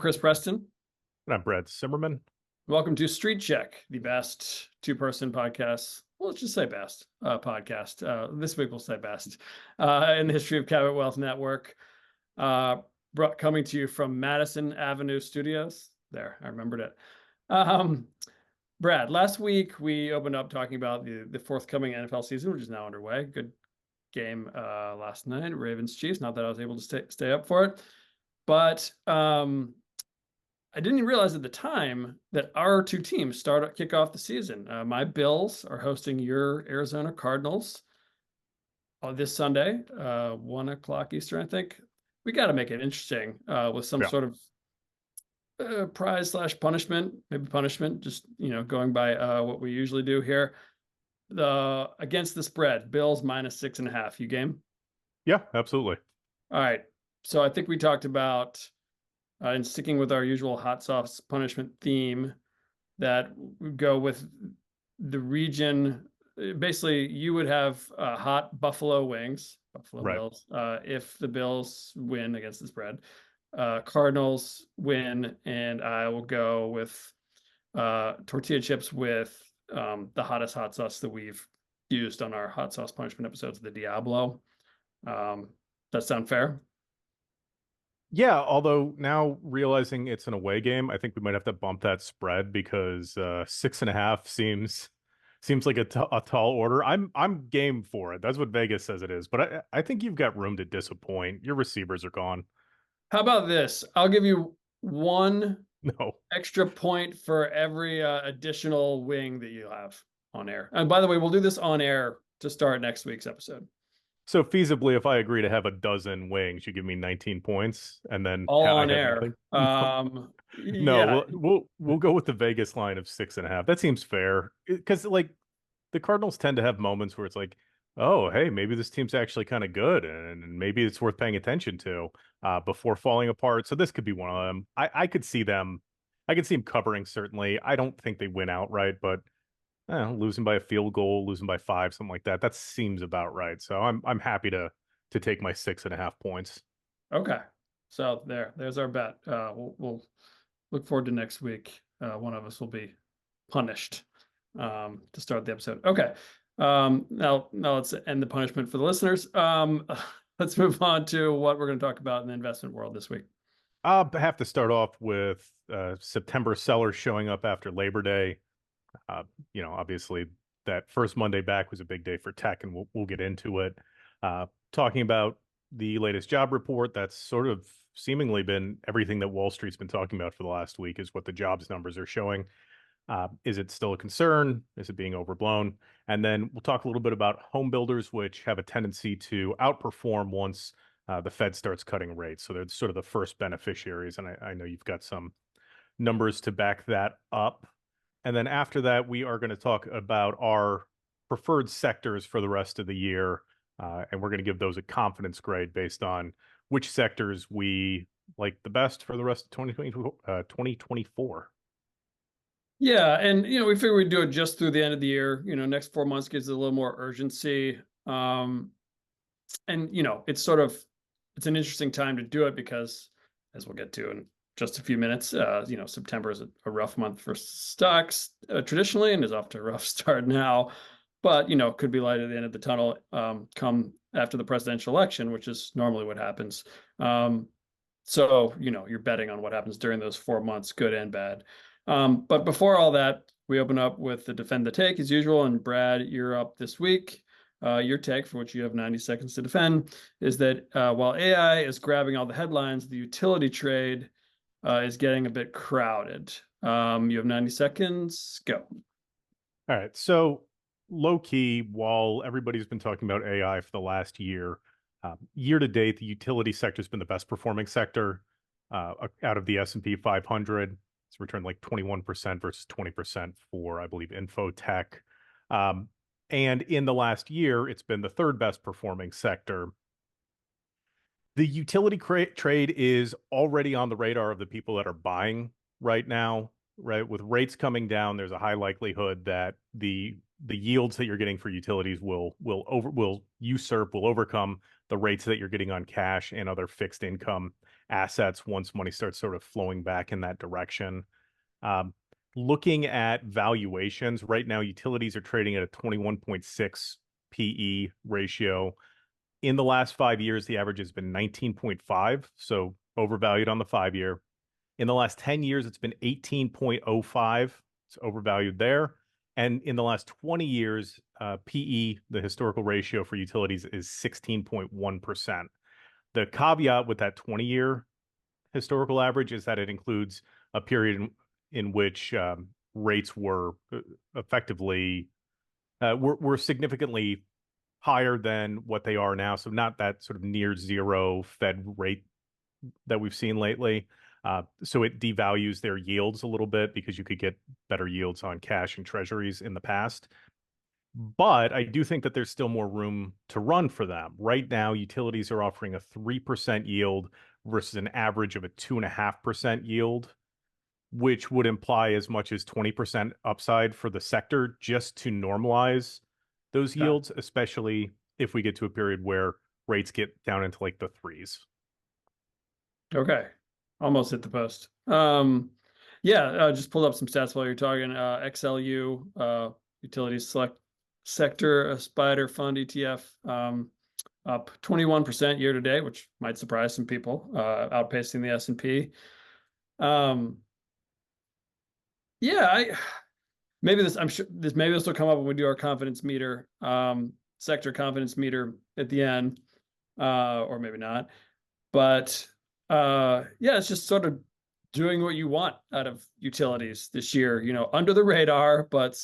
Chris Preston. And I'm Brad Simmerman. Welcome to Street Check, the best two-person podcast. Well, let's just say best podcast. This week we'll say best in the history of Cabot Wealth Network. Coming to you from Madison Avenue Studios. There, I remembered it. Brad, last week we opened up talking about the forthcoming NFL season, which is now underway. Good game last night, Ravens Chiefs. Not that I was able to stay up for it, but I didn't realize at the time that our two teams kick off the season. My Bills are hosting your Arizona Cardinals this Sunday, 1 o'clock Eastern, I think. We got to make it interesting with some sort of prize / punishment, maybe punishment, just, going by what we usually do here. Against the spread, Bills -6.5. You game? Yeah, absolutely. All right. So I think we talked about, and sticking with our usual hot sauce punishment theme, that we go with the region. Basically, you would have hot Buffalo wings, Buffalo Right. Bills, if the Bills win against the spread. Cardinals win, and I will go with tortilla chips with the hottest hot sauce that we've used on our hot sauce punishment episodes, the Diablo. That sound fair? Yeah, although now realizing it's an away game, I think we might have to bump that spread because 6.5 seems like a tall order. I'm game for it. That's what Vegas says it is, but I think you've got room to disappoint. Your receivers are gone. How about this? I'll give you one No. extra point for every additional wing that you have on air. And by the way, we'll do this on air to start next week's episode. So feasibly, if I agree to have a dozen wings, you give me 19 points, and then All I on have air. nothing. No, Yeah. we'll go with the Vegas line of 6.5. That seems fair because like the Cardinals tend to have moments where it's like, oh, hey, maybe this team's actually kind of good, and maybe it's worth paying attention to before falling apart. So this could be one of them. I could see them. I could see them covering certainly. I don't think they win outright, but losing by a field goal, losing by 5, something like that. That seems about right. So I'm happy to take my 6.5 points. Okay. So there's our bet. We'll look forward to next week. One of us will be punished to start the episode. Okay. Now let's end the punishment for the listeners. Let's move on to what we're going to talk about in the investment world this week. I'll have to start off with September sellers showing up after Labor Day. Obviously that first Monday back was a big day for tech, and we'll get into it. Talking about the latest job report, that's sort of seemingly been everything that Wall Street's been talking about for the last week is what the jobs numbers are showing. Is it still a concern? Is it being overblown? And then we'll talk a little bit about home builders, which have a tendency to outperform once the Fed starts cutting rates. So they're sort of the first beneficiaries. And I know you've got some numbers to back that up. And then after that, we are going to talk about our preferred sectors for the rest of the year. And we're going to give those a confidence grade based on which sectors we like the best for the rest of 2024. Yeah, and we figure we'd do it just through the end of the year. Next 4 months gives it a little more urgency. And it's an interesting time to do it because, as we'll get to in just a few minutes, September is a rough month for stocks traditionally, and is off to a rough start now. But could be light at the end of the tunnel come after the presidential election, which is normally what happens. So you're betting on what happens during those 4 months, good and bad. But before all that, we open up with the defend the take as usual. And Brad, you're up this week. Your take, for which you have 90 seconds to defend, is that while AI is grabbing all the headlines, the utility trade is getting a bit crowded. You have 90 seconds. Go. All right. So low key, while everybody's been talking about AI for the last year, year to date, the utility sector has been the best performing sector out of the S&P 500. It's returned like 21% versus 20% for, I believe, infotech. And in the last year, it's been the third best performing sector. The utility trade is already on the radar of the people that are buying right now, right? With rates coming down, there's a high likelihood that the yields that you're getting for utilities will overcome the rates that you're getting on cash and other fixed income assets once money starts sort of flowing back in that direction. Um, Looking at valuations, right now, utilities are trading at a 21.6 PE ratio. In the last 5 years, the average has been 19.5, so overvalued on the 5 year. In the last 10 years, it's been 18.05. It's overvalued there. And in the last 20 years, PE, the historical ratio for utilities, is 16.1%. The caveat with that 20-year historical average is that it includes a period in which rates were effectively were significantly higher than what they are now. So not that sort of near zero Fed rate that we've seen lately. So it devalues their yields a little bit because you could get better yields on cash and treasuries in the past. But I do think that there's still more room to run for them. Right now, utilities are offering a 3% yield versus an average of a 2.5% yield, which would imply as much as 20% upside for the sector just to normalize those Yeah. yields, especially if we get to a period where rates get down into like the threes. Okay. Almost hit the post. Yeah, just pulled up some stats while you're talking. XLU, utilities select sector, a spider fund ETF, up 21% year to date, which might surprise some people, outpacing the S&P. Um, yeah, I'm sure maybe this will come up when we do our confidence meter, sector confidence meter at the end, or maybe not. But yeah, it's just sort of doing what you want out of utilities this year, under the radar, but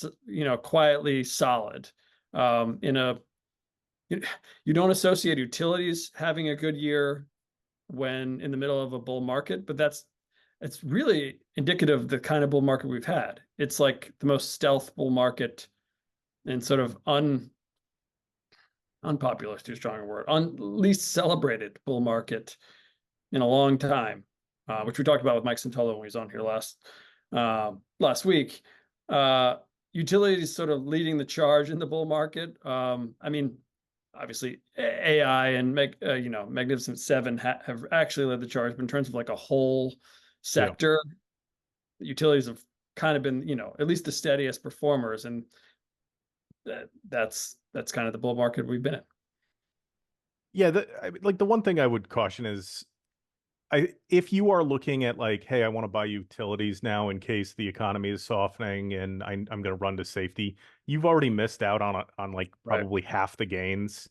quietly solid. In a You don't associate utilities having a good year when in the middle of a bull market, but it's really indicative of the kind of bull market we've had. It's like the most stealth bull market and sort of unpopular is too strong a word, least celebrated bull market in a long time, which we talked about with Mike Santolo when he was on here last week. Utilities sort of leading the charge in the bull market. I mean, obviously AI and Magnificent Seven have actually led the charge, but in terms of like a whole Yeah. sector, utilities have kind of been, at least the steadiest performers, and that's kind of the bull market we've been in. Yeah, like the one thing I would caution is if you are looking at like, hey, I want to buy utilities now in case the economy is softening and I'm going to run to safety, you've already missed out on like Right. probably half the gains,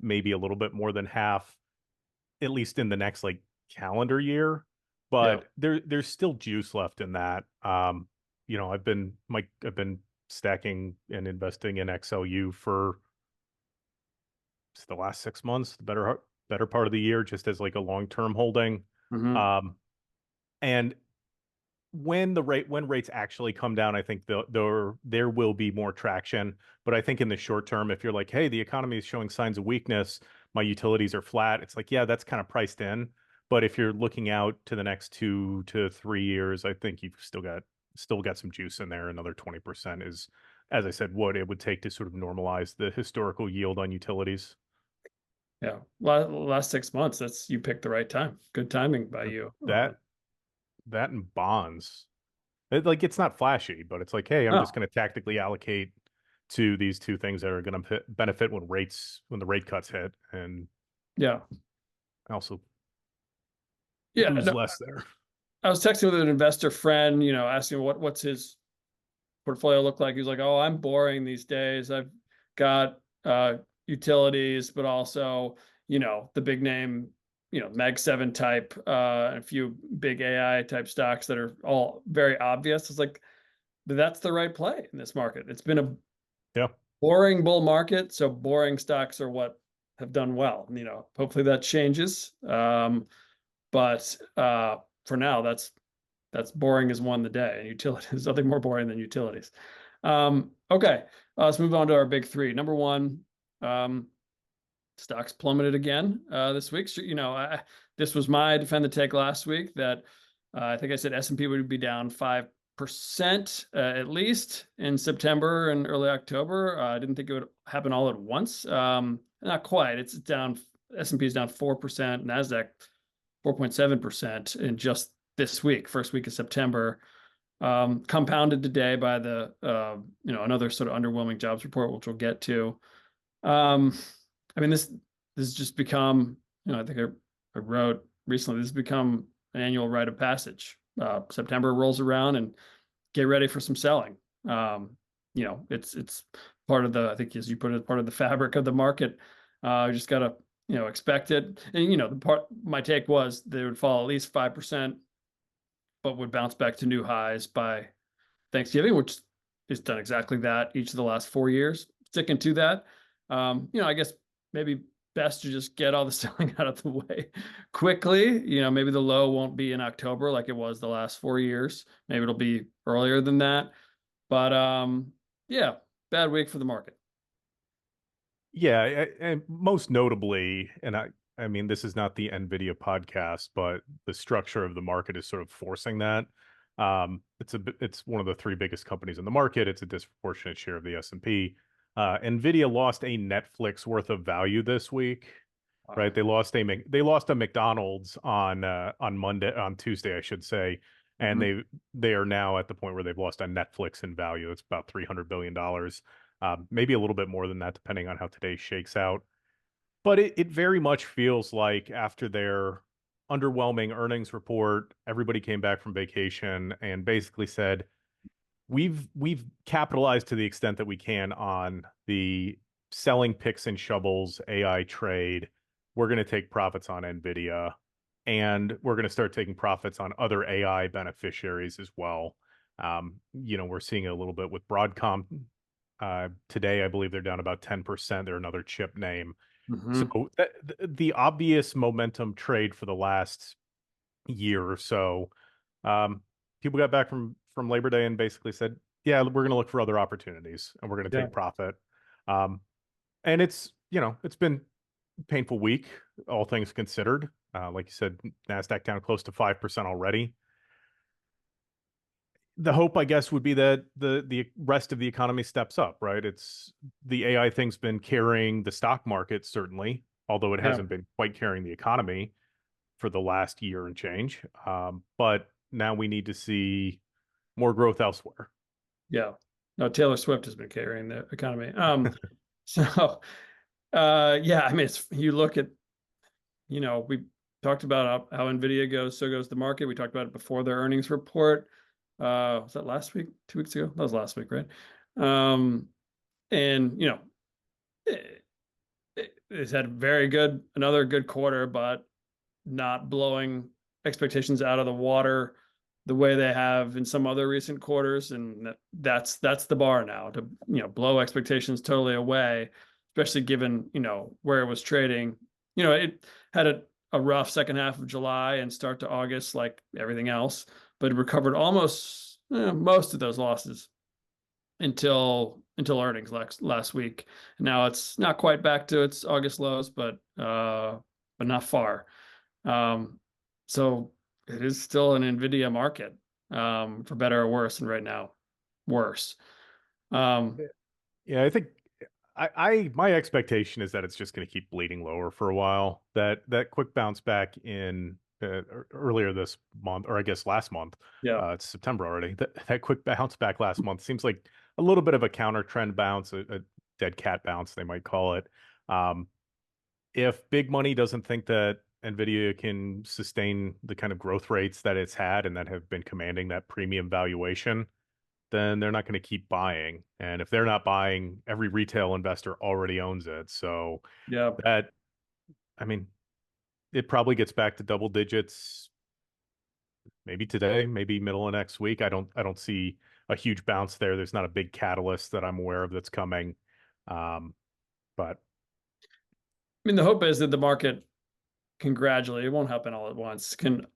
maybe a little bit more than half, at least in the next like calendar year. Yeah. But there's still juice left in that. I've been stacking and investing in XLU for the last 6 months, the better part of the year, just as like a long-term holding. Hmm. Um, and when rates actually come down, I think there will be more traction. But I think in the short term, if you're like, hey, the economy is showing signs of weakness, my utilities are flat, it's like, yeah, that's kind of priced in. But if you're looking out to the next 2 to 3 years, I think you've still got some juice in there. Another 20% is, as I said, what it would take to sort of normalize the historical yield on utilities. Yeah. Last 6 months, you picked the right time. Good timing by you. That that and bonds. Like it's not flashy, but it's like, hey, I'm just No. going to tactically allocate to these two things that are going to benefit when the rate cuts hit, and Yeah. also Yeah. lose No, less there. I was texting with an investor friend, asking what's his portfolio look like. He was like, "Oh, I'm boring these days. I've got utilities, but also, the big name, Mag 7 type, a few big AI type stocks that are all very obvious." It's like, but that's the right play in this market. It's been a Yeah, boring bull market, so boring stocks are what have done well. Hopefully that changes. But for now, that's boring as won the day. And utilities, there's nothing more boring than utilities. Okay, let's move on to our big three. Number one, stocks plummeted again this week. So, this was my defend the take last week that I think I said S&P would be down 5% at least in September and early October. I didn't think it would happen all at once. Not quite. It's down. S&P is down 4%. Nasdaq 4.7% in just this week, first week of September, compounded today by the another sort of underwhelming jobs report, which we'll get to. I mean, this has just become, I think I wrote recently, this has become an annual rite of passage. September rolls around and get ready for some selling. It's part of the, I think as you put it, part of the fabric of the market. You just gotta, expect it. And my take was they would fall at least 5%, but would bounce back to new highs by Thanksgiving, which has done exactly that each of the last 4 years. Sticking to that. I guess maybe best to just get all the selling out of the way quickly. Maybe the low won't be in October like it was the last 4 years. Maybe it'll be earlier than that. But yeah, bad week for the market. Yeah, and most notably, and I mean, this is not the NVIDIA podcast, but the structure of the market is sort of forcing that. It's one of the three biggest companies in the market. It's a disproportionate share of the S&P. NVIDIA lost a Netflix worth of value this week, right? They lost a McDonald's on Tuesday, I should say, and they are now at the point where they've lost a Netflix in value. It's about $300 billion. Maybe a little bit more than that, depending on how today shakes out. But it very much feels like after their underwhelming earnings report, everybody came back from vacation and basically said, we've capitalized to the extent that we can on the selling picks and shovels AI trade. We're going to take profits on NVIDIA, and we're going to start taking profits on other AI beneficiaries as well. We're seeing it a little bit with Broadcom. Today, I believe they're down about 10%. They're another chip name. So the obvious momentum trade for the last year or so, people got back from Labor Day and basically said, yeah, we're going to look for other opportunities and we're going to take profit. And it's been a painful week, all things considered. Like you said, NASDAQ down close to 5% already. The hope, I guess, would be that the rest of the economy steps up, right? It's the AI thing's been carrying the stock market, certainly, although it hasn't been quite carrying the economy for the last year and change. But now we need to see more growth elsewhere. Yeah. No, Taylor Swift has been carrying the economy. Yeah, I mean, you look at, we talked about how NVIDIA goes, so goes the market. We talked about it before their earnings report. Was that last week, 2 weeks ago? That was last week, right? And it's had another good quarter, but not blowing expectations out of the water the way they have in some other recent quarters. And that's the bar now to, blow expectations totally away, especially given, where it was trading. It had a rough second half of July and start to August, like everything else, but it recovered almost most of those losses until earnings last week. Now it's not quite back to its August lows, but not far. So it is still an NVIDIA market, for better or worse, and right now, worse. Yeah, I think my expectation is that it's just going to keep bleeding lower for a while. That quick bounce back in earlier this month, or I guess last month. It's September already. That quick bounce back last month seems like a little bit of a counter trend bounce, a dead cat bounce, they might call it. If big money doesn't think that NVIDIA can sustain the kind of growth rates that it's had and that have been commanding that premium valuation, then they're not going to keep buying. And if they're not buying, every retail investor already owns it. So that, I mean, it probably gets back to double digits maybe today, maybe middle of next week. I don't see a huge bounce there. There's not a big catalyst that I'm aware of that's coming. But I mean, the hope is that the market can gradually, it won't happen all at once, can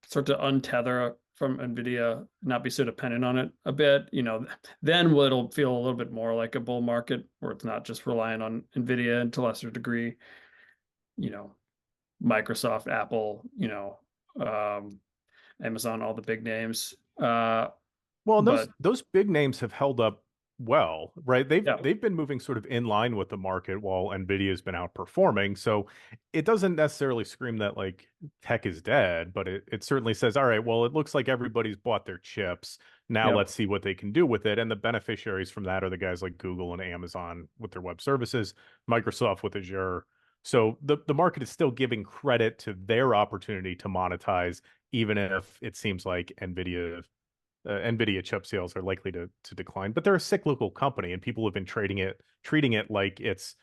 start to untether from NVIDIA, not be so dependent on it a bit, then it'll feel a little bit more like a bull market where it's not just relying on NVIDIA and to a lesser degree, Microsoft, Apple, Amazon, all the big names. Well, those big names have held up well, right? Yeah, They've been moving sort of in line with the market while Nvidia's been outperforming. So it doesn't necessarily scream that like tech is dead, but it certainly says, all right, well, it looks like everybody's bought their chips. Now yeah, let's see what they can do with it. And the beneficiaries from that are the guys like Google and Amazon with their web services, Microsoft with Azure. So the market is still giving credit to their opportunity to monetize, even if it seems like Nvidia chip sales are likely to decline, but they're a cyclical company, and people have been treating it like it's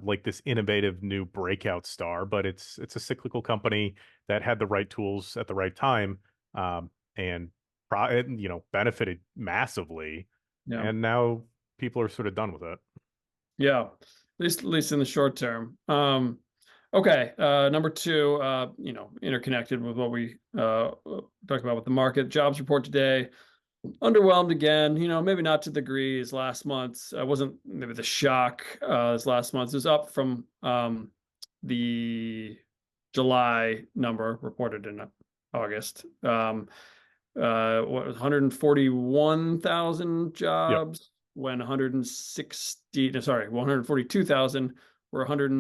like this innovative new breakout star. But it's a cyclical company that had the right tools at the right time, and benefited massively, yeah, and now people are sort of done with it. yeah. At least in the short term. Okay. Number two, interconnected with what we talked about with the market jobs report today. Underwhelmed again, maybe not to the degree as last month's. I wasn't maybe the shock as last month's. It was up from the July number reported in August. What was 141,000 Yep, jobs when 160, no, sorry, 142,000 were 100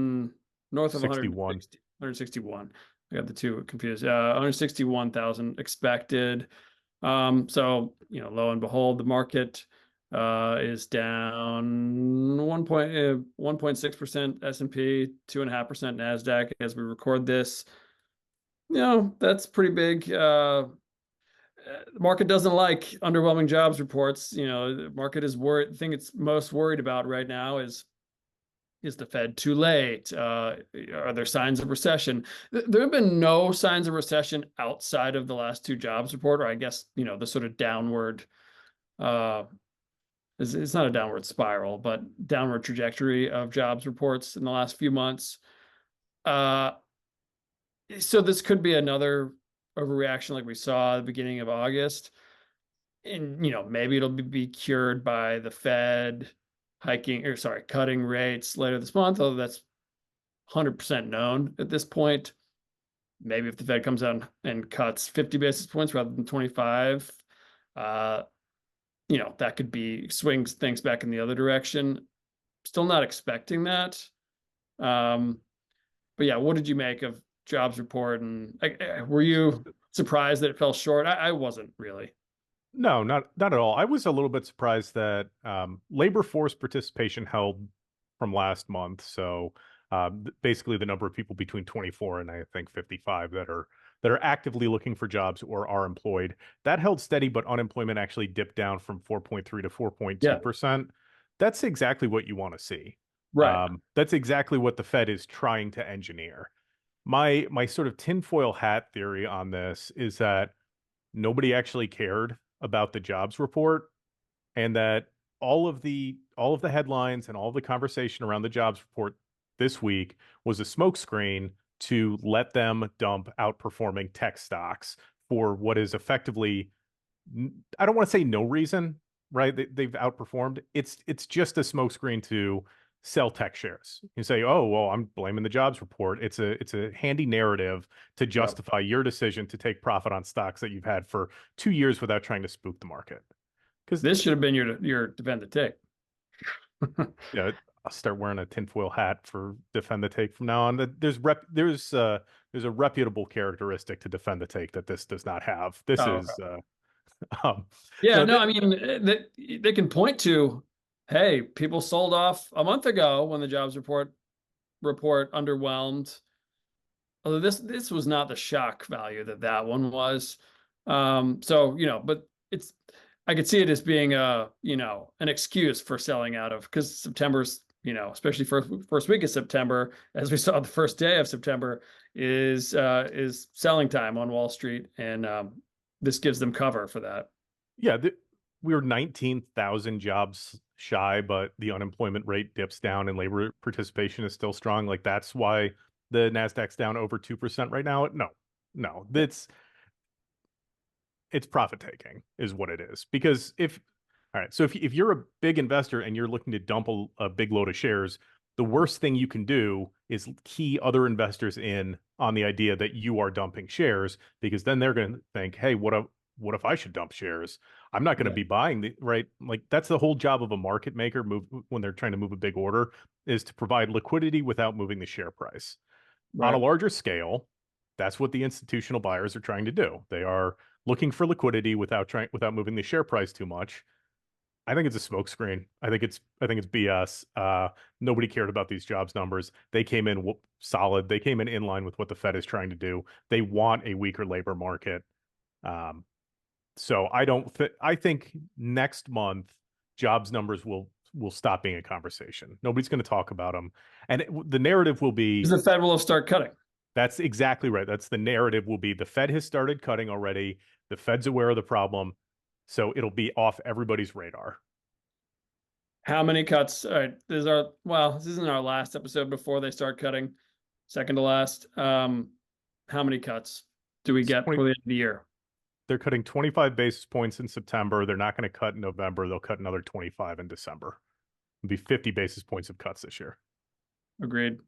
north of 61. 160, 161. I got the two confused. 161,000 expected. So, lo and behold, the market is down 1.6% S&P, 2.5% NASDAQ as we record this. That's pretty big. The market doesn't like underwhelming jobs reports. The market is worried. The thing it's most worried about right now is the Fed too late? Are there signs of recession? There have been no signs of recession outside of the last two jobs report, or I guess, the sort of downward, uh, it's not a downward spiral, but downward trajectory of jobs reports in the last few months. Uh, so this could be another overreaction like we saw at the beginning of August. And, maybe it'll be cured by the Fed cutting rates later this month, although that's 100% known at this point. Maybe if the Fed comes out and cuts 50 basis points rather than 25, uh, that could be swings things back in the other direction. Still not expecting that. Um, but yeah, what did you make of jobs report? And were you surprised that it fell short? I wasn't really. No, not at all. I was a little bit surprised that labor force participation held from last month. So basically, the number of people between 24 and I think 55 that are actively looking for jobs or are employed, that held steady, but unemployment actually dipped down from 4.3 to Yeah, 4.2%. That's exactly what you want to see. right. That's exactly what the Fed is trying to engineer. My sort of tinfoil hat theory on this is that nobody actually cared about the jobs report, and that all of the headlines and all of the conversation around the jobs report this week was a smokescreen to let them dump outperforming tech stocks for what is effectively, I don't want to say no reason, right? They've outperformed. It's just a smokescreen to sell tech shares. You say, oh, well, I'm blaming the jobs report. It's a handy narrative to Yeah. justify your decision to take profit on stocks that you've had for 2 years without trying to spook the market. Because This should have been your defend the take. I'll start wearing a tinfoil hat for defend the take from now on. There's a reputable characteristic to defend the take that this does not have. This Oh, is okay. um, Yeah, no no, th I mean they can point to, hey, people sold off a month ago when the jobs report underwhelmed. Although this was not the shock value that one was. So but it's I could see it as being an excuse for selling out of because September's especially first week of September, as we saw the first day of September, is selling time on Wall Street, and this gives them cover for that. yeah, we were 19,000 jobs shy, but the unemployment rate dips down and labor participation is still strong. Like that's why the Nasdaq's down over 2% right now. No, no, it's profit taking is what it is. Because if all right, so if you're a big investor and you're looking to dump a big load of shares, the worst thing you can do is key other investors in on the idea that you are dumping shares, because then they're going to think, hey, what if I should dump shares? I'm not going to Yeah. be buying the right. Like that's the whole job of a market maker move when they're trying to move a big order is to provide liquidity without moving the share price. On a Right. larger scale, that's what the institutional buyers are trying to do. They are looking for liquidity without moving the share price too much. I think it's a smokescreen. I think it's BS. Nobody cared about these jobs numbers. They came in solid. They came in line with what the Fed is trying to do. They want a weaker labor market. Um, so I think next month jobs numbers will stop being a conversation. Nobody's going to talk about them, and the narrative will be Because the Fed will start cutting. that's exactly right. That's the narrative will be the Fed has started cutting already. The Fed's aware of the problem, so it'll be off everybody's radar. How many cuts? All right, this isn't our last episode before they start cutting. Second to last. How many cuts do we It's get 20, for the end of the year? they're cutting 25 basis points in September. They're not going to cut in November. They'll cut another 25 in December. It'll be 50 basis points of cuts this year. Agreed.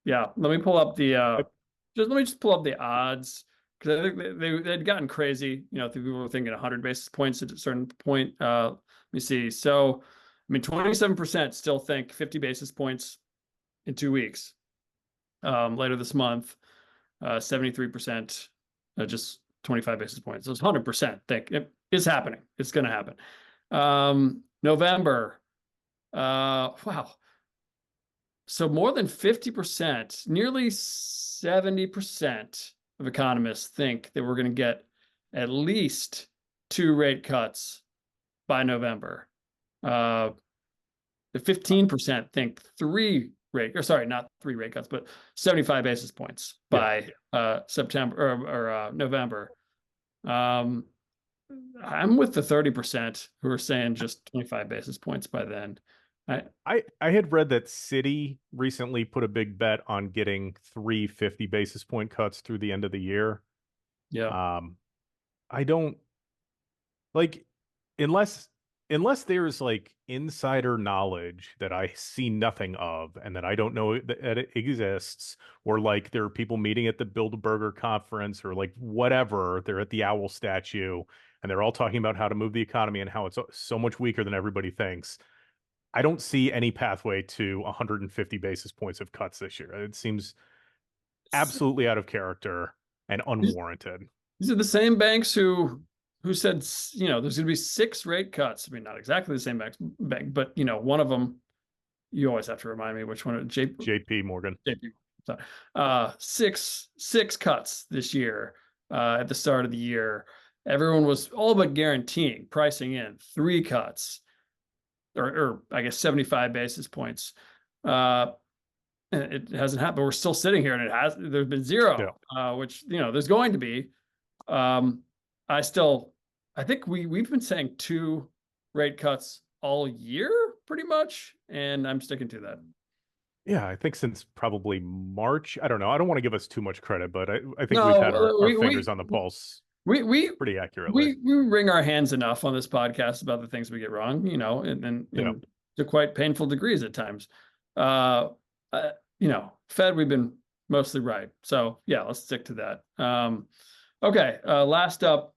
Yeah, let me pull up the Yep. just pull up the odds because I think they'd gotten crazy. People were thinking 100 basis points at a certain point. Let me see. So, I mean, 27% still think 50 basis points in 2 weeks. Later this month, 73% just 25 basis points. So it's 100% think it is happening. It's going to happen. November. Wow. So more than 50%, nearly 70% of economists think that we're going to get at least 2 rate cuts by November. The 15% think not 3 rate cuts, but 75 basis points Yeah. by September or November. I'm with the 30% who are saying just 25 basis points by then. I had read that Citi recently put a big bet on getting 350 basis point cuts through the end of the year. Yeah. Um, I don't like unless there's like insider knowledge that I see nothing of and that I don't know that it exists, or like there are people meeting at the Build-A-Burger conference or like whatever, they're at the owl statue and they're all talking about how to move the economy and how it's so much weaker than everybody thinks. I don't see any pathway to 150 basis points of cuts this year. It seems absolutely out of character and unwarranted. These are the same banks who said, there's going to be 6 rate cuts. I mean, not exactly the same bank, but one of them, you always have to remind me which one. JP Morgan. JP. Sorry. Six cuts this year at the start of the year. Everyone was all but guaranteeing, pricing in 3 cuts, or I guess 75 basis points. It hasn't happened. We're still sitting here, and there's been 0, which there's going to be. I think we've been saying 2 rate cuts all year, pretty much, and I'm sticking to that. Yeah, I think since probably March. I don't know. I don't want to give us too much credit, but I think we've had No, our fingers on the pulse we we pretty accurately. we wring our hands enough on this podcast about the things we get wrong, Yeah. and to quite painful degrees at times. Uh, Fed, we've been mostly right. So yeah, let's stick to that. Okay, last up.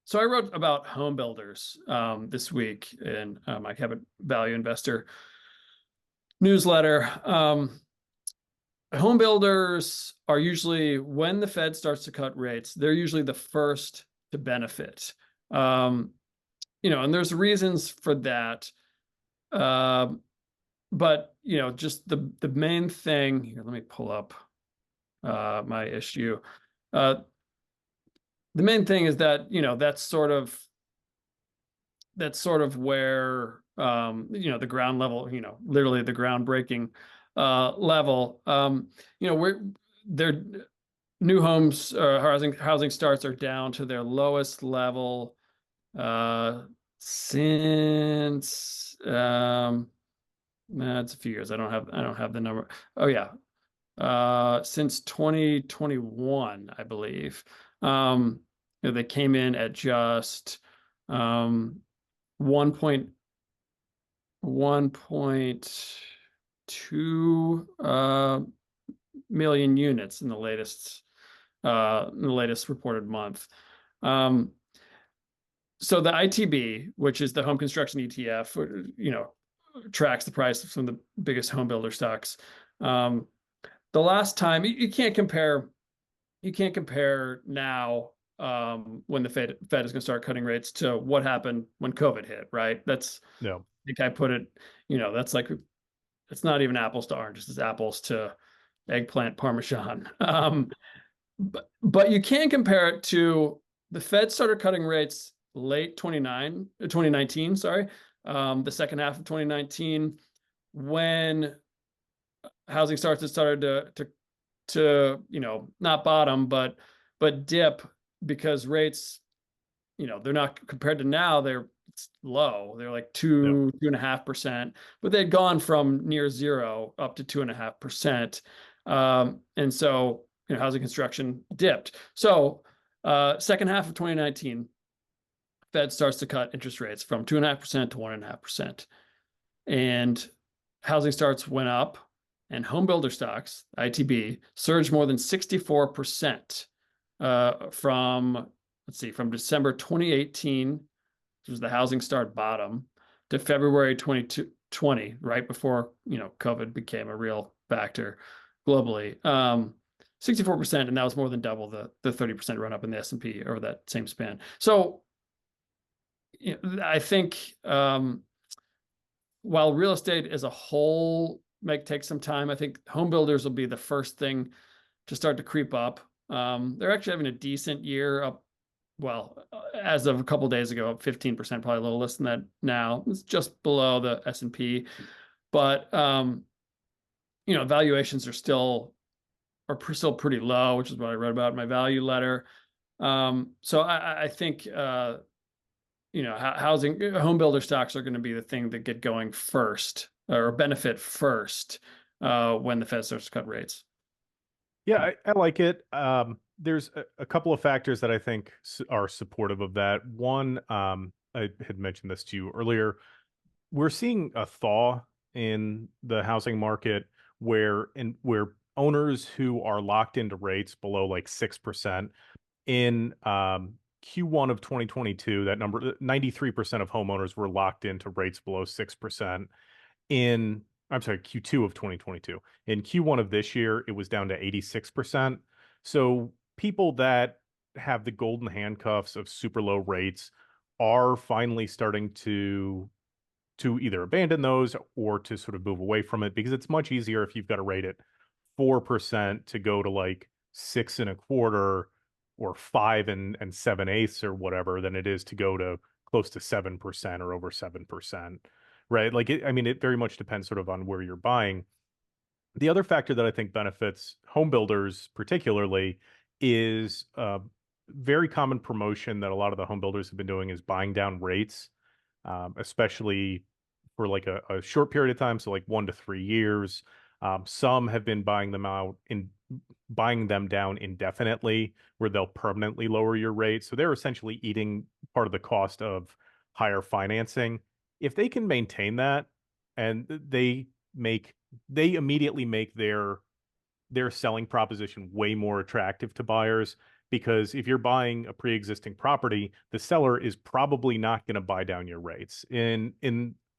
So I wrote about home builders this week in my Cabot Value Investor newsletter. Home builders are usually, when the Fed starts to cut rates, they're usually the first to benefit. And there's reasons for that. But just the main thing here, let me pull up my issue. The main thing is that that's sort of where the ground level, literally the groundbreaking level. We're their new homes, housing starts are down to their lowest level since that's a few years. I don't have the number. Oh yeah. Since 2021, I believe. They came in at just 1.2 million units in the latest reported month. So the ITB, which is the home construction ETF, tracks the price of some of the biggest home builder stocks. Um, the last time you can't compare, now, when the Fed is going to start cutting rates to what happened when COVID hit, right? That's, No. I think I put it, that's like, it's not even apples to oranges, it's apples to eggplant parmesan. But you can compare it to the Fed started cutting rates late 2019, sorry, the second half of 2019, when housing starts had started to not bottom, but dip, because rates, they're not, compared to now, they're low. They're like No. 2.5%, but they'd gone from near zero up to 2.5%. And so, housing construction dipped. So, second half of 2019, Fed starts to cut interest rates from 2.5% to 1.5%. And housing starts went up, and home builder stocks, ITB, surged more than 64%, from, let's see, from December 2018, which was the housing start bottom, to February 2020, right before, COVID became a real factor globally. 64%, and that was more than double the 30% run up in the S&P over that same span. So, I think, while real estate as a whole might take some time, I think home builders will be the first thing to start to creep up. They're actually having a decent year, up, well, as of a couple of days ago, up 15%, probably a little less than that now. It's just below the S&P. But valuations are still pretty low, which is what I read about in my value letter. So I think housing home builder stocks are going to be the thing that get going first, or benefit first, when the Fed starts to cut rates. Yeah, I like it. There's a couple of factors that I think are supportive of that. One, I had mentioned this to you earlier. We're seeing a thaw in the housing market where owners who are locked into rates below like 6% in Q1 of 2022, that number 93% of homeowners were locked into rates below 6%. In I'm sorry, Q2 of 2022. In Q1 of this year, it was down to 86%. So people that have the golden handcuffs of super low rates are finally starting to either abandon those or to sort of move away from it, because it's much easier if you've got a rate at 4% to go to like 6.25 or 5 7/8 or whatever than it is to go to close to 7% or over 7%. Right. Like I mean, it very much depends sort of on where you're buying. The other factor that I think benefits home builders particularly is a very common promotion that a lot of the home builders have been doing is buying down rates, especially for like a short period of time, so like 1 to 3 years. Some have been buying them down indefinitely, where they'll permanently lower your rate. So they're essentially eating part of the cost of higher financing. If they can maintain that, and they immediately make their selling proposition way more attractive to buyers, because if you're buying a pre-existing property, the seller is probably not going to buy down your rates. In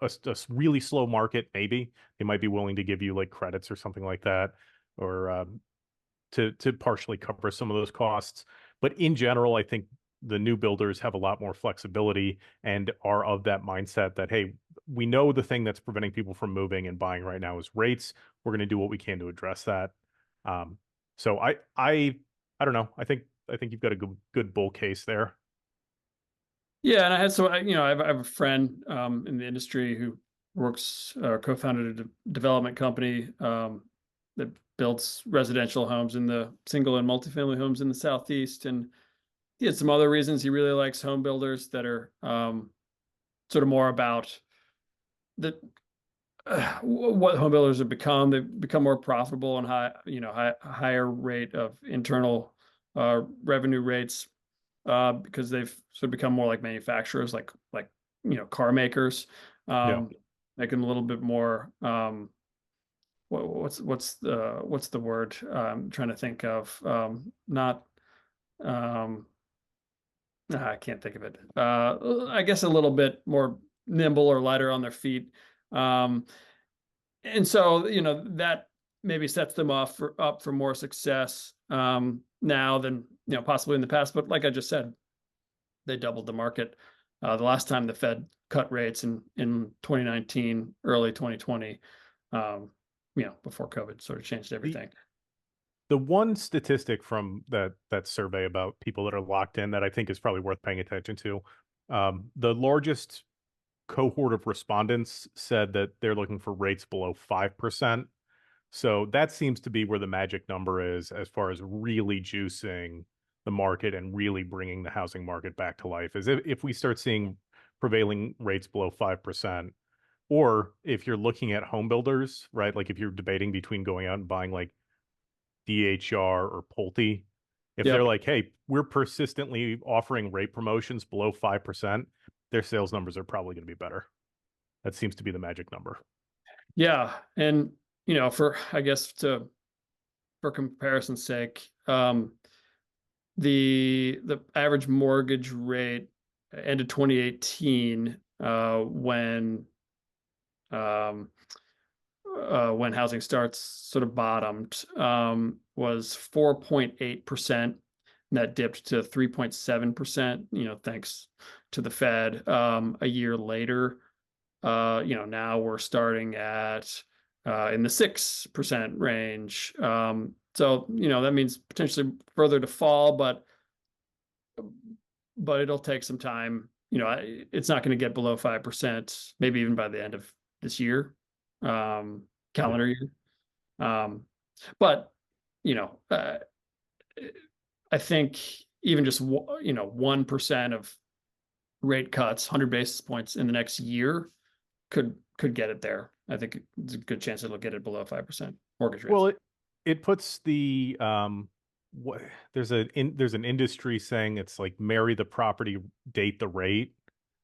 a really slow market, maybe they might be willing to give you like credits or something like that, or to partially cover some of those costs. But in general, I think the new builders have a lot more flexibility and are of that mindset that, hey, we know the thing that's preventing people from moving and buying right now is rates. We're going to do what we can to address that. Um, so I don't know. I think you've got a good bull case there. Yeah, and I have a friend, in the industry, who works, co-founded a development company, that builds residential homes, in the single and multifamily homes in the Southeast. And he had some other reasons he really likes home builders that are, sort of more about the what home builders have become. They've become more profitable and higher rate of internal, revenue rates, because they've sort of become more like manufacturers, like car makers, Yeah. making a little bit more. What's the word I'm trying to think of? Not I can't think of it. I guess a little bit more nimble or lighter on their feet. Um, and so, that maybe sets them up for more success now than, possibly in the past. But like I just said, they doubled the market the last time the Fed cut rates in 2019, early 2020, before COVID sort of changed The everything. the one statistic from that survey about people that are locked in that I think is probably worth paying attention to, the largest cohort of respondents said that they're looking for rates below 5%. So that seems to be where the magic number is as far as really juicing the market and really bringing the housing market back to life. Is if we start seeing prevailing rates below 5%, or if you're looking at home builders, right? Like if you're debating between going out and buying like DHR or Pulte, if they're Yep. like, hey, we're persistently offering rate promotions below 5%, their sales numbers are probably going to be better. That seems to be the magic number. Yeah. And, for, I guess, for comparison's sake, the average mortgage rate ended 2018 um, when housing starts sort of bottomed, was 4.8%. And that dipped to 3.7%, thanks to the Fed. A year later, now we're starting at in the 6% range. So, that means potentially further to fall, but it'll take some time. It's not going to get below 5%, maybe even by the end of this year, Yeah. calendar year. Um, but, you know, uh, I think even just, 1% of rate cuts, 100 basis points in the next year could get it there. I think it's a good chance it'll get it below 5% mortgage Well, rates. it puts the what there's an industry saying it's like marry the property, date the rate,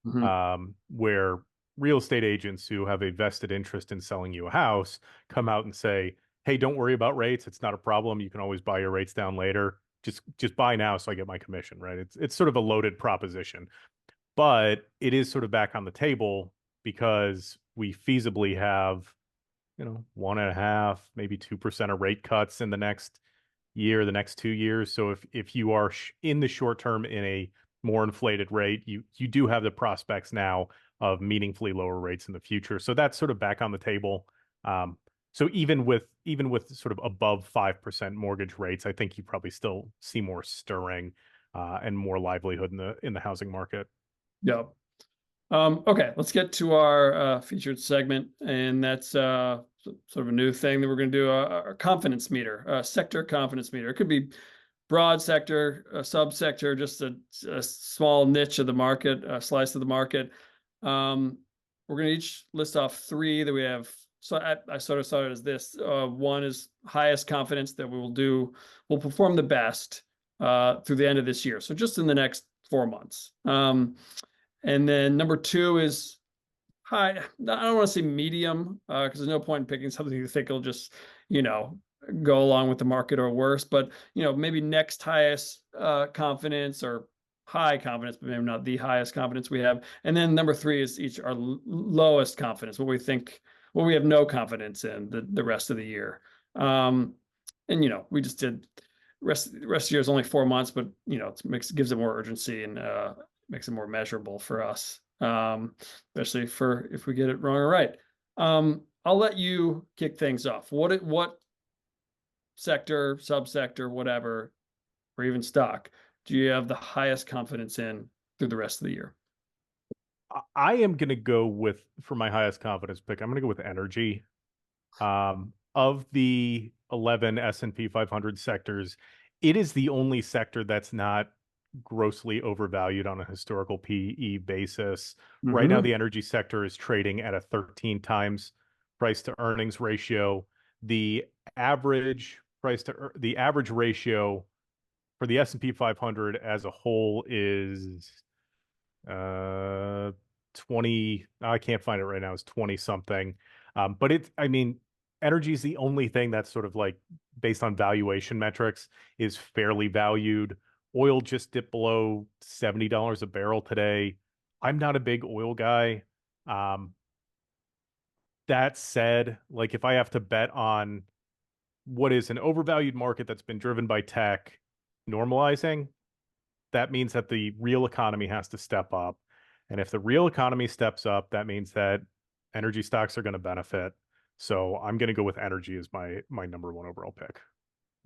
Mhm. where real estate agents who have a vested interest in selling you a house come out and say, "Hey, don't worry about rates. It's not a problem. You can always buy your rates down later. Just buy now so I get my commission." Right? It's sort of a loaded proposition, but it is sort of back on the table because we feasibly have 1.5, maybe 2% of rate cuts in the next year, the next 2 years. So if you are in the short term in a more inflated rate, you do have the prospects now of meaningfully lower rates in the future. So that's sort of back on the table. So even with sort of above 5% mortgage rates, I think you probably still see more stirring and more livelihood in the housing market. Yep. Okay, let's get to our featured segment, and that's sort of a new thing that we're going to do, a confidence meter, a sector confidence meter. It could be broad sector, a subsector, just a small niche of the market, a slice of the market. We're going to each list off three that we have. So I sort of saw it as this. One is highest confidence that we'll perform the best through the end of this year. So just in the next 4 months. And then number two is high. I don't want to say medium because there's no point in picking something you think will just, you know, go along with the market or worse. But maybe next highest confidence or high confidence, but maybe not the highest confidence we have. And then number three is each our lowest confidence, what we have no confidence in the rest of the year. And we just did rest of the year is only 4 months, but gives it more urgency and makes it more measurable for us, especially for if we get it wrong or right. I'll let you kick things off. What sector, subsector, whatever, or even stock do you have the highest confidence in through the rest of the year? I am going to go for my highest confidence pick, I'm going to go with energy. Of the 11 S&P 500 sectors, it is the only sector that's not grossly overvalued on a historical PE basis. Right now, Mm-hmm. the energy sector is trading at a 13 times price to earnings ratio. The the average ratio for the S&P 500 as a whole is uh 20. I can't find it right now. It's 20 something. But I mean, energy is the only thing that's sort of like based on valuation metrics is fairly valued Oil just dipped below $70 a barrel today. I'm not a big oil guy. Um, that said, like if I have to bet on what is an overvalued market that's been driven by tech normalizing, that means that the real economy has to step up. And if the real economy steps up, that means that energy stocks are going to benefit. So I'm going to go with energy as my number one overall pick,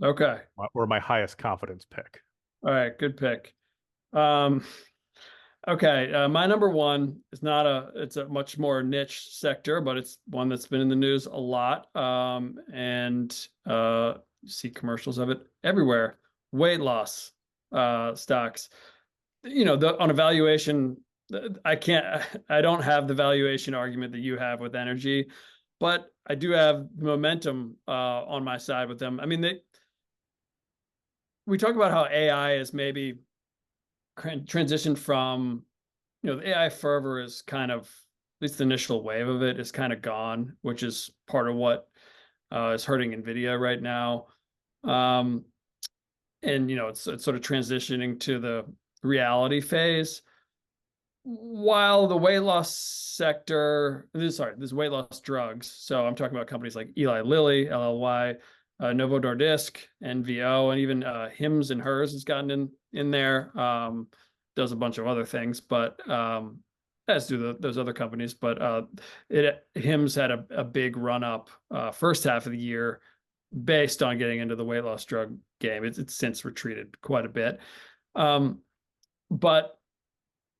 Okay. or my highest confidence pick. All right. Good pick. Um, okay. My number one is not it's a much more niche sector, but it's one that's been in the news a lot. And you see commercials of it everywhere. Weight loss stocks. On a valuation, I don't have the valuation argument that you have with energy, but I do have momentum on my side with them. I mean, we talk about how AI is maybe transitioned from, the AI fervor is kind of, at least the initial wave of it is kind of gone, which is part of what is hurting Nvidia right now. Um, and it's sort of transitioning to the reality phase. While the weight loss sector, this weight loss drugs. So I'm talking about companies like Eli Lilly, LLY, Novo Nordisk, NVO, and even Hims and Hers has gotten in there. Does a bunch of other things, but as do those other companies. But Hims had a big run up first half of the year based on getting into the weight loss drug game. It's since retreated quite a bit. But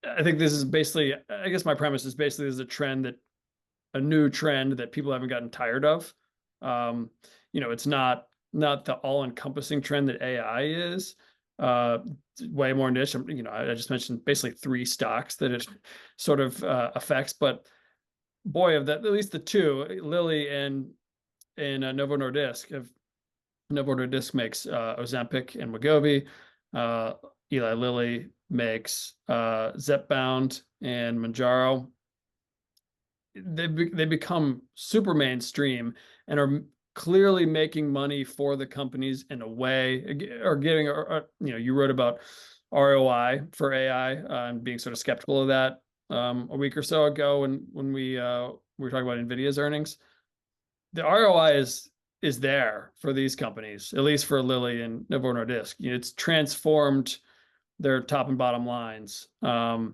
I think this is basically, I guess my premise is basically there's a new trend that people haven't gotten tired of. Um, it's not the all-encompassing trend that AI is. It's way more niche. I just mentioned basically three stocks that it sort of affects, but boy, of that, at least the two, Lilly and Novo Nordisk, Novo Nordisk makes Ozempic and Wegovy. Uh, Eli Lilly makes Zepbound and Manjaro. They become super mainstream and are clearly making money for the companies in a way, or getting, you wrote about ROI for AI and being sort of skeptical of that a week or so ago when we were talking about Nvidia's earnings. The ROI is there for these companies, at least for Lilly and Novo Nordisk. It's transformed their top and bottom lines, and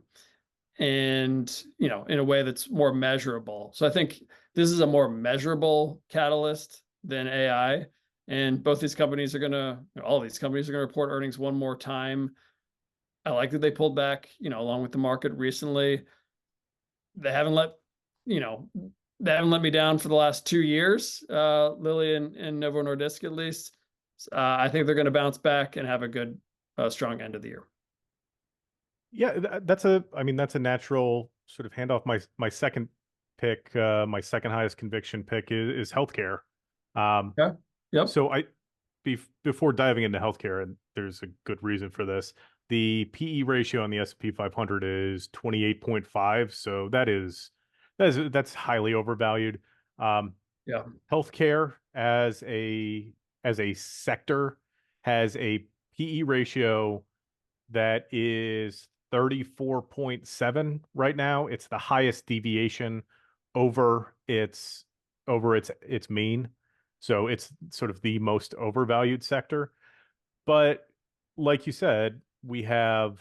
in a way that's more measurable. So I think this is a more measurable catalyst than AI. And both these companies are gonna, all these companies are gonna report earnings one more time. I like that they pulled back, along with the market recently. They haven't let, you know, they haven't let me down for the last 2 years, Lilly and Novo Nordisk at least. I think they're going to bounce back and have a good, strong end of the year. Yeah, I mean, that's a natural sort of handoff. My second pick, my second highest conviction pick is healthcare. Um, Yeah. Yep. so before diving into healthcare, and there's a good reason for this, the PE ratio on the S&P 500 is 28.5. So that's highly overvalued. Um, Yeah. Healthcare as a sector has a PE ratio that is 34.7 right now. It's the highest deviation over its mean. So it's sort of the most overvalued sector. But like you said, we have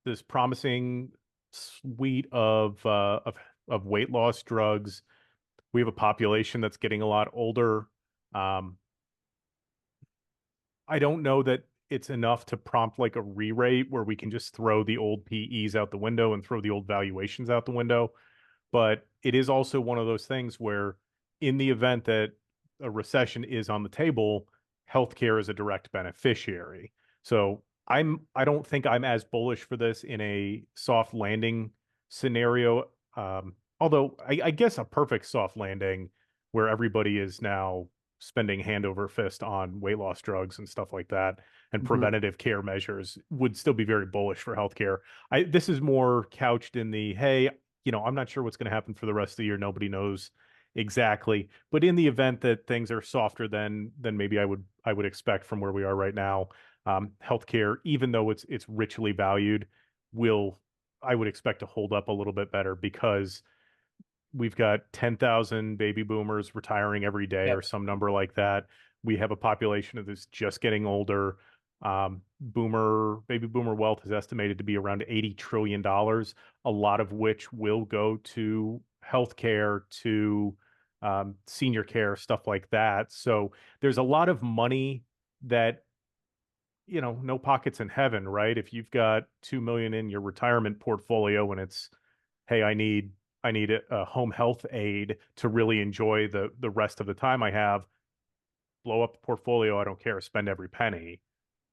this promising suite of weight loss drugs. We have a population that's getting a lot older. Um, I don't know that it's enough to prompt like a re-rate where we can just throw the old PEs out the window and throw the old valuations out the window. But it is also one of those things where, in the event that a recession is on the table, healthcare is a direct beneficiary. So I don't think I'm as bullish for this in a soft landing scenario. Although I guess a perfect soft landing where everybody is now spending hand over fist on weight loss drugs and stuff like that and Mhm. preventative care measures would still be very bullish for healthcare. This is more couched in the, hey, I'm not sure what's going to happen for the rest of the year. Nobody knows exactly. But in the event that things are softer than maybe I would expect from where we are right now, Healthcare, even though it's richly valued, will, I would expect, to hold up a little bit better because we've got 10,000 baby boomers retiring every day Yeah. or some number like that. We have a population that's just getting older. Baby boomer wealth is estimated to be around $80 trillion, a lot of which will go to healthcare, to senior care, stuff like that. So there's a lot of money that, no pockets in heaven, right? If you've got 2 million in your retirement portfolio and it's, hey, I need a home health aid to really enjoy the rest of the time I have, blow up the portfolio, I don't care, spend every penny.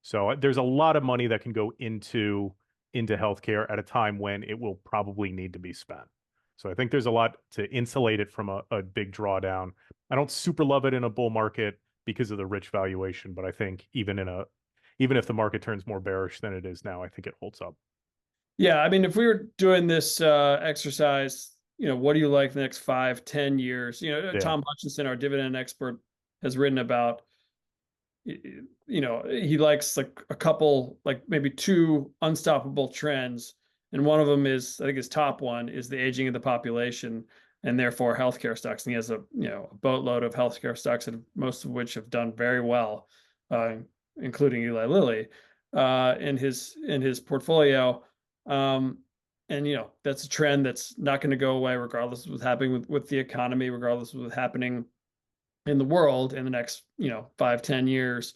So there's a lot of money that can go into healthcare at a time when it will probably need to be spent. So I think there's a lot to insulate it from a big drawdown. I don't super love it in a bull market because of the rich valuation, but I think even if the market turns more bearish than it is now, I think it holds up. Yeah, I mean, if we were doing this exercise, what do you like the next 5, 10 years? Yeah. Tom Hutchinson, our dividend expert, has written about, he likes like a couple, like maybe two unstoppable trends. And one of them is, I think his top one is the aging of the population and therefore healthcare stocks. And he has a boatload of healthcare stocks, and most of which have done very well, uh, including Eli Lilly, in his portfolio. Um, and that's a trend that's not going to go away regardless of what's happening with the economy, regardless of what's happening in the world in the next 5, 10 years.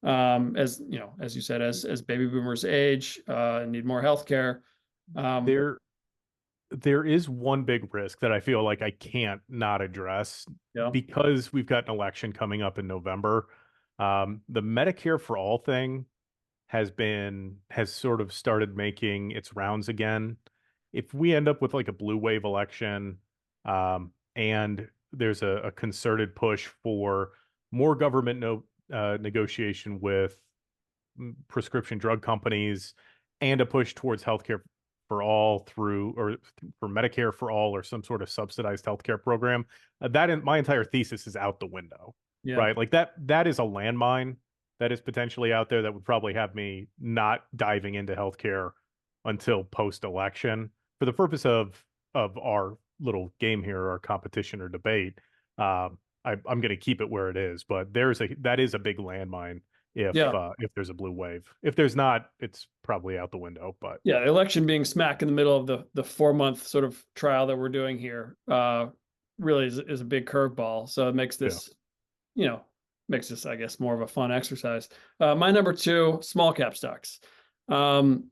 As you said, as baby boomers age and need more healthcare. um There is one big risk that I feel like I can't not address yeah because we've got an election coming up in November. The Medicare for All thing has sort of started making its rounds again. If we end up with like a blue wave election, and there's a concerted push for more government negotiation with prescription drug companies and a push towards healthcare for all or for Medicare for all or some sort of subsidized healthcare program, my entire thesis is out the window, yeah right? Like that is a landmine that is potentially out there that would probably have me not diving into healthcare until post-election. For the purpose of our little game here, our competition or debate, I'm going to keep it where it is. But that is a big landmine yeah if there's a blue wave. If there's not, it's probably out the window. But yeah the election being smack in the middle of the 4 month sort of trial that we're doing here really is a big curveball. So it makes yeah, this you know I guess, more of a fun exercise. My number two, small cap stocks. um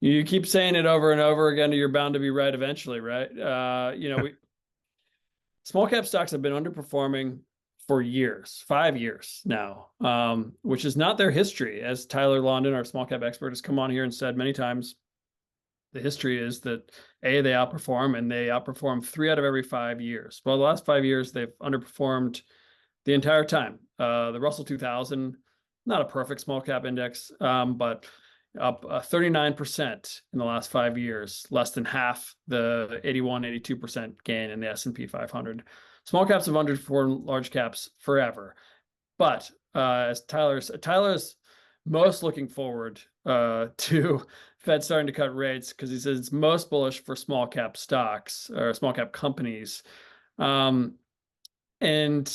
You keep saying it over and over again, you're bound to be right eventually, right? Small cap stocks have been underperforming for years, 5 years now, which is not their history. As Tyler London, our small cap expert, has come on here and said many times, the history is that they outperform, and they outperform 3 out of every 5 years. Well, the last 5 years, they've underperformed the entire time. The Russell 2000, not a perfect small cap index, but up 39% in the last 5 years, less than half the 81, 82% gain in the S&P 500. Small caps have underperformed large caps forever. But as Tyler's most looking forward to Fed starting to cut rates, because he says it's most bullish for small cap stocks or small cap companies. Um, and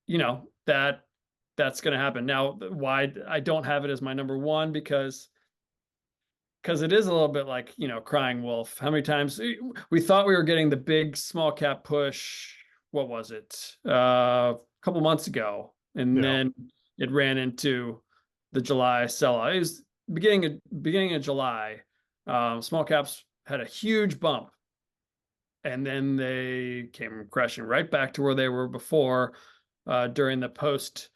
that's going to happen. Now, why I don't have it as my number one, because it is a little bit like, crying wolf. How many times we thought we were getting the big small cap push? What was it? A couple months ago, and yeah. then it ran into the July sell-off. It was beginning of July. Small caps had a huge bump, and then they came crashing right back to where they were before, during the post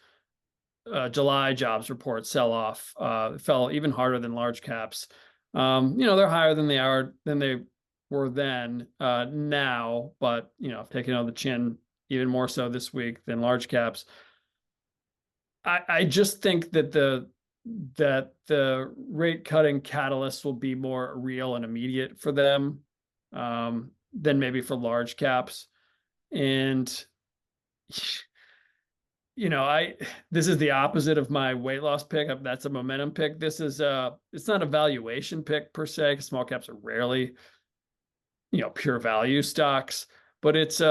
July jobs report sell off. Fell even harder than large caps. They're higher than they were then, now, but I've taken on the chin even more so this week than large caps. I just think that the rate cutting catalyst will be more real and immediate for them, than maybe for large caps. And I this is the opposite of my weight loss pick. That's a momentum pick. This is it's not a valuation pick per se, because small caps are rarely, pure value stocks, but it's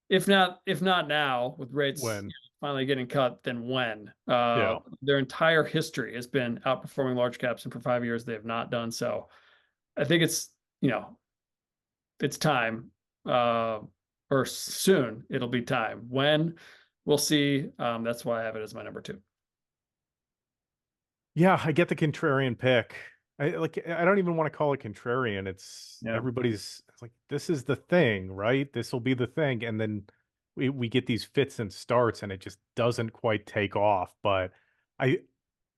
if not now with rates When, finally getting cut, then when? yeah. Their entire history has been outperforming large caps, and for 5 years they have not done so. I think it's time, or soon it'll be time. When, we'll see. That's why I have it as my number two. Yeah, I get the contrarian pick. I don't even want to call it contrarian. Yeah, It's like this is the thing, right? This will be the thing. And then we get these fits and starts and it just doesn't quite take off. But I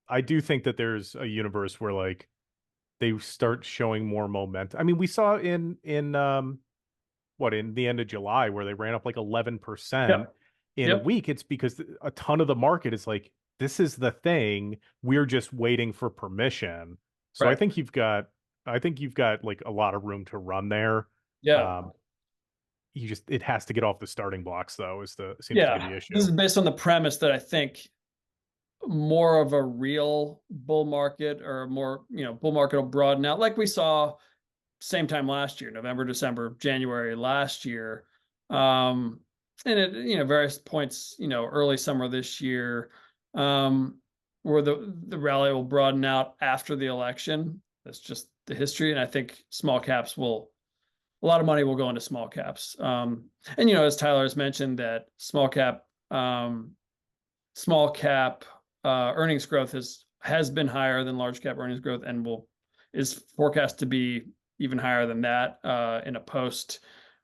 I do think that there's a universe where like they start showing more momentum. I mean, we saw in the end of July where they ran up like 11% yep, in a yep, week. It's because a ton of the market is like, this is the thing. We're just waiting for permission. So right, I think you've got like a lot of room to run there. yeah, Um, it has to get off the starting blocks though, seems to be yeah. the This issue. is based on the premise that I think more of a real bull market, or more, bull market will broaden out like we saw same time last year, November, December, January last year. Um, and at, various points, early summer this year, where the rally will broaden out after the election. That's just the history. And I think a lot of money will go into small caps. And, as Tyler has mentioned, that small cap earnings growth has been higher than large cap earnings growth, and will is forecast to be even higher than that in a post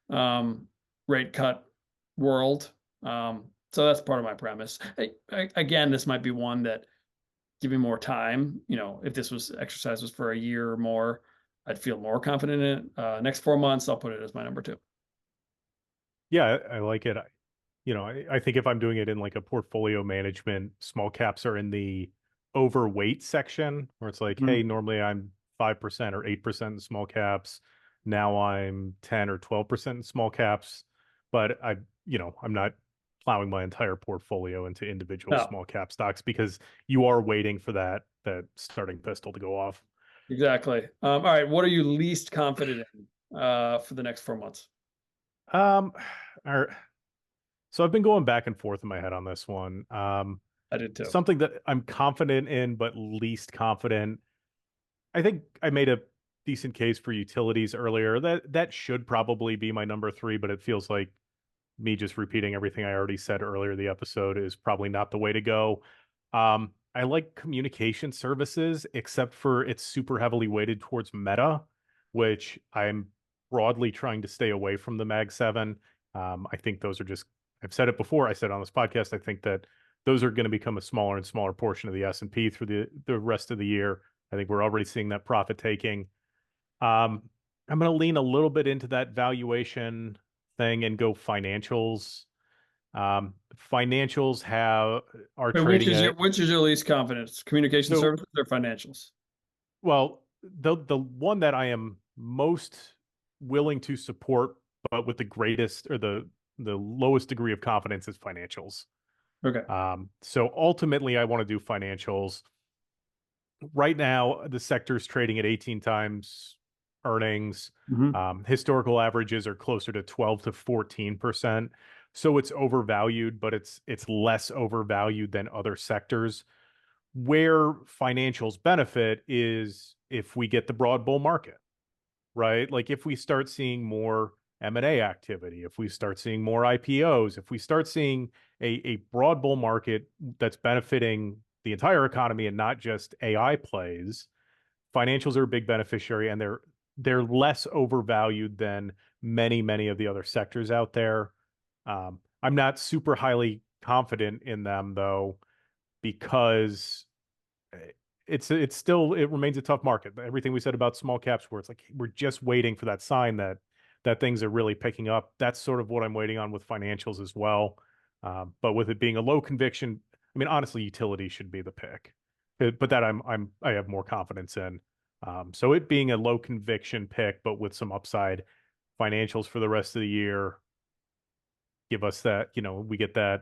um, rate cut world. So that's part of my premise. Again, this might be one that, give me more time. If this exercise was for a year or more, I'd feel more confident in it. Next 4 months, I'll put it as my number two. Yeah, I like it. I think if I'm doing it in like a portfolio management, small caps are in the overweight section where it's like, hey, Mhm. normally I'm 5% or 8% in small caps. Now I'm 10 or 12% in small caps. But I'm not plowing my entire portfolio into individual No, small cap stocks because you are waiting for that starting pistol to go off. exactly. All right. What are you least confident in for the next 4 months? Um, all right. So I've been going back and forth in my head on this one. I did too. Something that I'm confident in, but least confident. I think I made a decent case for utilities earlier. That should probably be my number three, but it feels like me just repeating everything I already said earlier in the episode is probably not the way to go. I like communication services, except for it's super heavily weighted towards Meta, which I'm broadly trying to stay away from the Mag 7. I think those are just, I've said it before, I said on this podcast, I think that those are going to become a smaller and smaller portion of the S&P through the rest of the year. I think we're already seeing that profit taking. Um, I'm going to lean a little bit into that valuation thing and go financials. Financials are Wait, which trading is your at, which is your least confidence? Communication so services or financials? well, the one that I am most willing to support, but with the greatest or the lowest degree of confidence is financials. Okay. So ultimately, I want to do financials. Right now, the sector is trading at 18 times earnings. Hmm. Historical averages are closer to 12 to 14%. So it's overvalued, but it's less overvalued than other sectors. Where financials benefit is if we get the broad bull market, right? Like if we start seeing more M&A activity, if we start seeing more IPOs, if we start seeing a broad bull market that's benefiting the entire economy and not just AI plays, financials are a big beneficiary and they're less overvalued than many of the other sectors out there. I'm not super highly confident in them though, because it remains a tough market. Everything we said about small caps, where it's like we're just waiting for that sign that things are really picking up. That's sort of what I'm waiting on with financials as well. But with it being a low conviction, I mean, honestly, utility should be the pick, but that I have more confidence in. So it being a low conviction pick, but with some upside, financials for the rest of the year, give us that, we get that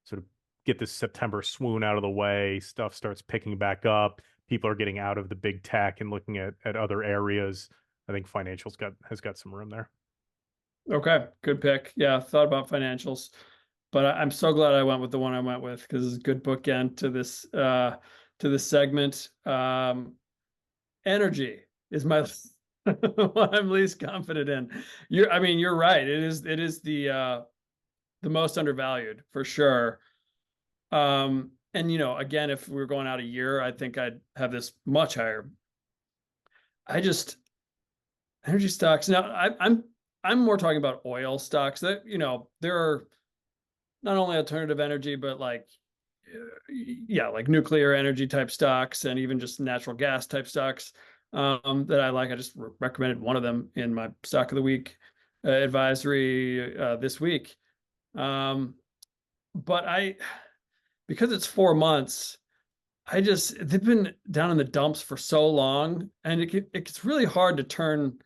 sort of get this September swoon out of the way. Stuff starts picking back up. People are getting out of the big tech and looking at other areas. I think financials has got some room there. Okay, good pick. Yeah, thought about financials, but I'm so glad I went with the one I went with because it's a good bookend to this segment. Energy is my what I'm least confident in. I mean, you're right. It is the most undervalued for sure. And again, if we were going out a year, I think I'd have this much higher. I just energy stocks. Now, I'm more talking about oil stocks that there are not only alternative energy, but like yeah, like nuclear energy type stocks and even just natural gas type stocks that I like. I just recommended one of them in my stock of the week advisory this week. Um, but because it's 4 months, they've been down in the dumps for so long, and it's really hard to turn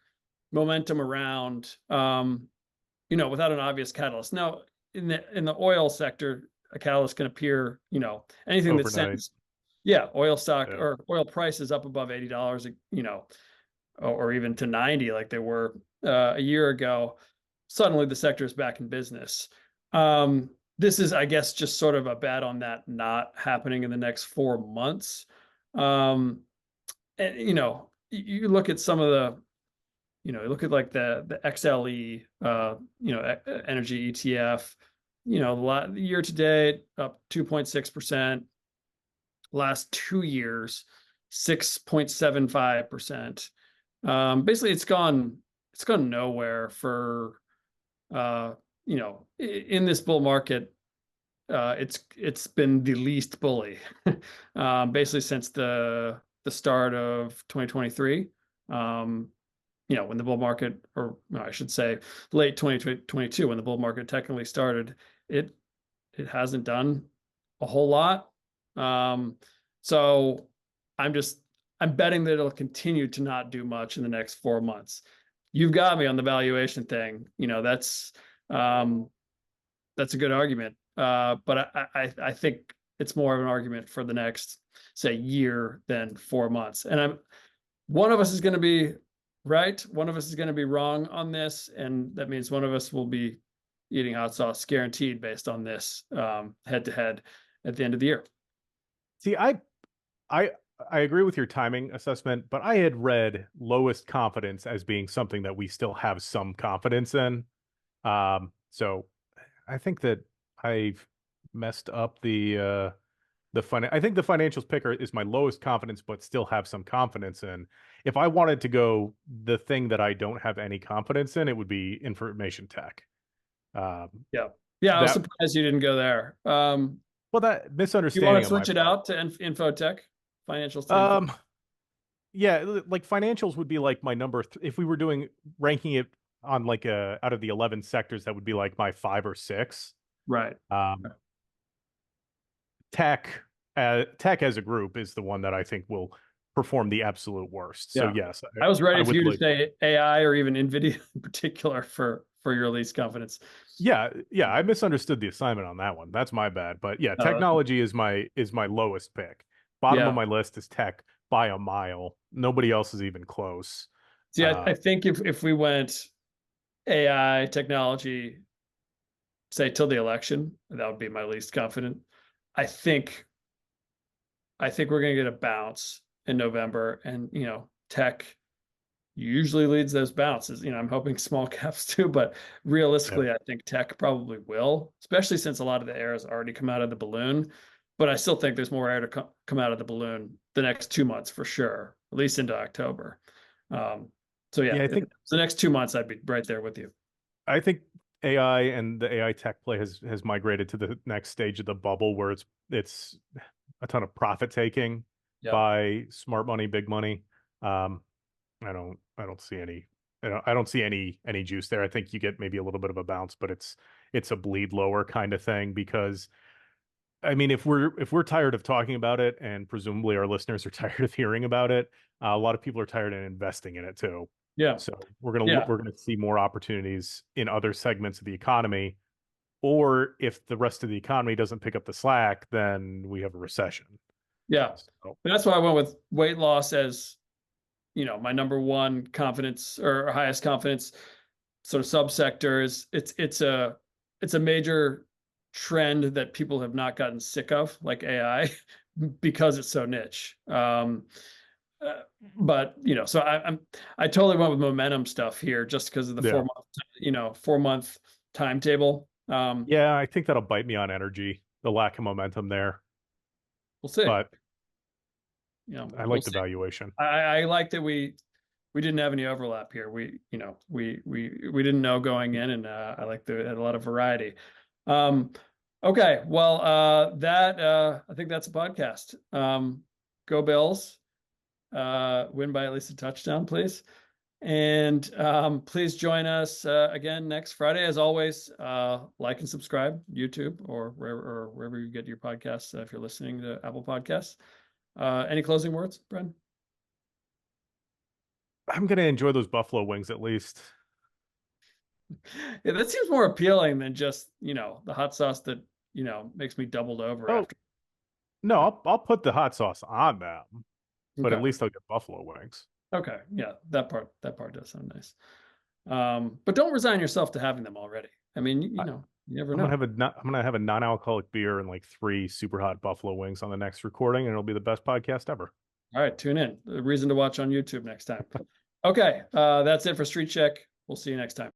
momentum around, without an obvious catalyst. Now, in the oil sector, a catalyst can appear, anything that Overnight. sends, yeah, oil stock Yeah. or oil prices up above $80, or even to 90 like they were a year ago. Suddenly the sector is back in business. This is, I guess, just sort of a bet on that not happening in the next 4 months. And you look at some of the you look at like the XLE, energy ETF, year to date up 2.6%, last 2 years, 6.75%. Basically it's gone nowhere for, in this bull market. It's been the least bully, basically since the start of 2023. When the bull market, or no, I should say late 2022, when the bull market technically started, it it hasn't done a whole lot. Um, so I'm just I'm betting that it'll continue to not do much in the next 4 months. You've got me on the valuation thing. Um, that's a good argument. But I think it's more of an argument for the next, say, year than 4 months. And one of us is going to be right. One of us is going to be wrong on this. And that means one of us will be eating hot sauce guaranteed based on this head to head at the end of the year. See, I I agree with your timing assessment, but I had read lowest confidence as being something that we still have some confidence in. So I think that I've messed up I think the financials picker is my lowest confidence, but still have some confidence in. If I wanted to go the thing that I don't have any confidence in, it would be information tech. Um, Yeah. Yeah. I was that surprised you didn't go there. well, that You want misunderstanding to on my switch it part. out to infotech, financials to info? Um, yeah, like financials would be like my number if we were doing ranking it on like a out of the 11 sectors, that would be like my 5 or 6. Right. Um, tech tech as a group is the one that I think will perform the absolute worst. So Yeah. yes, I was I ready for would you to like say AI or even NVIDIA in particular for your least confidence. yeah, I misunderstood the assignment on that one. That's my bad. But yeah, Uh, technology is my lowest pick. Bottom of yeah. my list is tech by a mile. Nobody else is even close. See, I think if we went AI technology, say till the election, that would be my least confident. I think I think we're going to get a bounce in November, and tech usually leads those bounces. I'm hoping small caps too, but Yeah. realistically, I think tech probably will, especially since a lot of the air has already come out of the balloon. But I still think there's more air to come out of the balloon the next 2 months for sure, at least into October. Um, so yeah, Yeah, I if think it's the next 2 months, I'd be right there with you. I think AI and the AI tech play has migrated to the next stage of the bubble where it's a ton of profit taking Yeah. by smart money, big money. Um, I don't see any I don't see any juice there. I think you get maybe a little bit of a bounce, but it's a bleed lower kind of thing because I mean if we're tired of talking about it and presumably our listeners are tired of hearing about it, a lot of people are tired of investing in it too. Yeah. So Yeah. we're gonna see more opportunities in other segments of the economy. or if the rest of the economy doesn't pick up the slack, then we have a recession. Yeah. So, That's why I went with weight loss as, my number one confidence or highest confidence sort of subsector. Is it's a major trend that people have not gotten sick of, like AI, because it's so niche. Uh, but so I totally went with momentum stuff here just because of the yeah. 4-month timetable. Yeah, I think that'll bite me on energy, the lack of momentum there. We'll see. But I We'll like the see. valuation. I like that we didn't have any overlap here. We didn't know going in, and I like that it had a lot of variety. Um, okay, well, I think that's a podcast. Go Bills! Win by at least a touchdown, please. And please join us again next Friday. As always, like and subscribe, YouTube or wherever you get your podcasts. If you're listening to Apple Podcasts, any closing words, Bren? I'm gonna enjoy those buffalo wings at least. Yeah, that seems more appealing than just the hot sauce that makes me doubled over Oh, after. no, I'll put the hot sauce on them, but at Okay, least I'll get buffalo wings. okay, yeah, that part does sound nice. But don't resign yourself to having them already. I mean, you never know. I'm gonna have a non-alcoholic beer and like 3 super hot buffalo wings on the next recording, and it'll be the best podcast ever. All right, tune in. A reason to watch on YouTube next time. Okay, that's it for Street Check. We'll see you next time.